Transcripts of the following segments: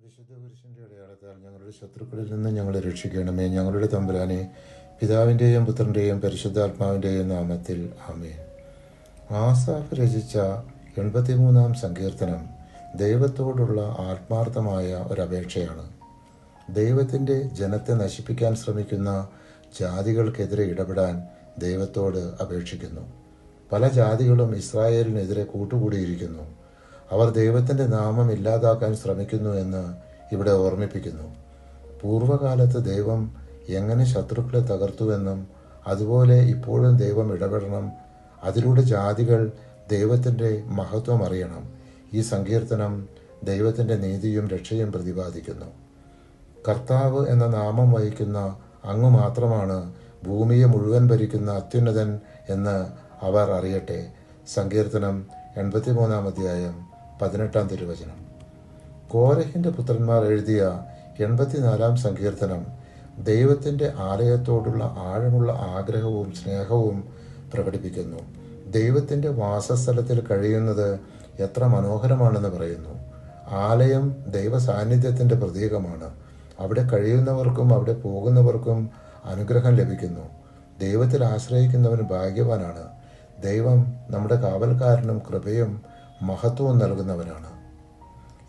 വിശുദ്ധ കുരിശിൻ്റെ അടയാളത്താൽ ഞങ്ങളുടെ ശത്രുക്കളിൽ നിന്ന് ഞങ്ങളെ രക്ഷിക്കണമേ. ഞങ്ങളുടെ തമ്പുരാനെ, പിതാവിൻ്റെയും പുത്രൻ്റെയും പരിശുദ്ധാത്മാവിൻ്റെയും നാമത്തിൽ ആമേൻ. ആസാഫ് രചിച്ച 83-ാം സങ്കീർത്തനം ദൈവത്തോടുള്ള ആത്മാർത്ഥമായ ഒരപേക്ഷയാണ്. ദൈവത്തിൻ്റെ ജനത്തെ നശിപ്പിക്കാൻ ശ്രമിക്കുന്ന ജാതികൾക്കെതിരെ ഇടപെടാൻ ദൈവത്തോട് അപേക്ഷിക്കുന്നു. പല ജാതികളും ഇസ്രായേലിനെതിരെ കൂട്ടുകൂടിയിരിക്കുന്നു. അവർ ദൈവത്തിൻ്റെ നാമം ഇല്ലാതാക്കാൻ ശ്രമിക്കുന്നു എന്ന് ഇവിടെ ഓർമ്മിപ്പിക്കുന്നു. പൂർവകാലത്ത് ദൈവം എങ്ങനെ ശത്രുക്കളെ തകർത്തുവെന്നും അതുപോലെ ഇപ്പോഴും ദൈവം ഇടപെടണം, അതിലൂടെ ജാതികൾ ദൈവത്തിൻ്റെ മഹത്വം അറിയണം. ഈ സങ്കീർത്തനം ദൈവത്തിൻ്റെ നീതിയും രക്ഷയും പ്രതിപാദിക്കുന്നു. കർത്താവ് എന്ന നാമം വഹിക്കുന്ന അങ്ങ് മാത്രമാണ് ഭൂമിയെ മുഴുവൻ ഭരിക്കുന്ന അത്യുന്നതൻ എന്ന് അവർ അറിയട്ടെ. സങ്കീർത്തനം 83-ാം അധ്യായം 18-ാം തിരുവചനം. കോരഹിൻ്റെ പുത്രന്മാർ എഴുതിയ 84-ാം സങ്കീർത്തനം ദൈവത്തിൻ്റെ ആലയത്തോടുള്ള ആഴമുള്ള ആഗ്രഹവും സ്നേഹവും പ്രകടിപ്പിക്കുന്നു. ദൈവത്തിൻ്റെ വാസസ്ഥലത്തിൽ കഴിയുന്നത് എത്ര മനോഹരമാണെന്ന് പറയുന്നു. ആലയം ദൈവ സാന്നിധ്യത്തിൻ്റെ പ്രതീകമാണ്. അവിടെ കഴിയുന്നവർക്കും അവിടെ പോകുന്നവർക്കും അനുഗ്രഹം ലഭിക്കുന്നു. ദൈവത്തിൽ ആശ്രയിക്കുന്നവൻ ഭാഗ്യവാനാണ്. ദൈവം നമ്മുടെ കാവൽക്കാരനും കൃപയും മഹത്വവും നൽകുന്നവനാണ്.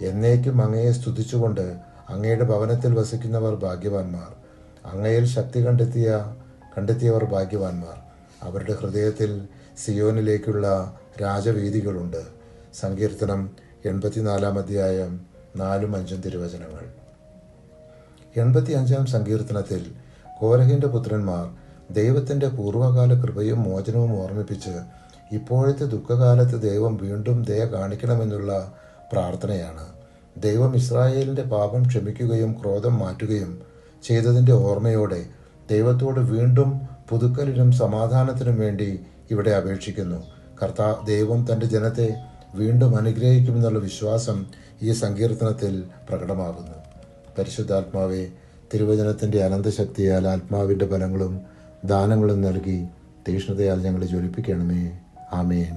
എന്നേക്കും അങ്ങയെ സ്തുതിച്ചുകൊണ്ട് അങ്ങയുടെ ഭവനത്തിൽ വസിക്കുന്നവർ ഭാഗ്യവാന്മാർ. അങ്ങയിൽ ശക്തി കണ്ടെത്തിയവർ ഭാഗ്യവാന്മാർ. അവരുടെ ഹൃദയത്തിൽ സിയോനിലേക്കുള്ള രാജവീഥികളുണ്ട്. സങ്കീർത്തനം 84-ാം അധ്യായം 4-5 തിരുവചനങ്ങൾ. 85-ാം സങ്കീർത്തനത്തിൽ കോരഹിൻ്റെ പുത്രന്മാർ ദൈവത്തിൻ്റെ പൂർവ്വകാല കൃപയും മോചനവും ഓർമ്മിപ്പിച്ച് ഇപ്പോഴത്തെ ദുഃഖകാലത്ത് ദൈവം വീണ്ടും ദയ കാണിക്കണമെന്നുള്ള പ്രാർത്ഥനയാണ്. ദൈവം ഇസ്രായേലിൻ്റെ പാപം ക്ഷമിക്കുകയും ക്രോധം മാറ്റുകയും ചെയ്തതിൻ്റെ ഓർമ്മയോടെ ദൈവത്തോട് വീണ്ടും പുതുക്കലിനും സമാധാനത്തിനും വേണ്ടി ഇവിടെ അപേക്ഷിക്കുന്നു. ദൈവം തൻ്റെ ജനത്തെ വീണ്ടും അനുഗ്രഹിക്കുമെന്നുള്ള വിശ്വാസം ഈ സങ്കീർത്തനത്തിൽ പ്രകടമാകുന്നു. പരിശുദ്ധാത്മാവെ, തിരുവചനത്തിൻ്റെ അനന്തശക്തിയാൽ ആത്മാവിൻ്റെ ഫലങ്ങളും ദാനങ്ങളും നൽകി തീക്ഷ്ണതയാൽ ഞങ്ങളെ ജ്വലിപ്പിക്കണമേ. ആമേൻ.